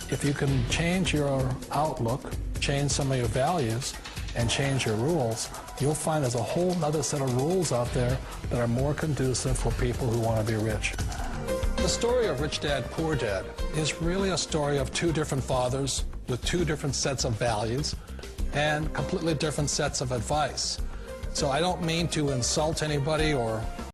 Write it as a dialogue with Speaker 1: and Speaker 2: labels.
Speaker 1: If you can change your outlook, change some of your values, and change your rules, you'll find there's a whole other set of rules out there that are more conducive for people who want to be rich. The story of Rich Dad, Poor Dad is really a story of two different fathers with two different sets of values and completely different sets of advice. So I don't mean to insult anybody or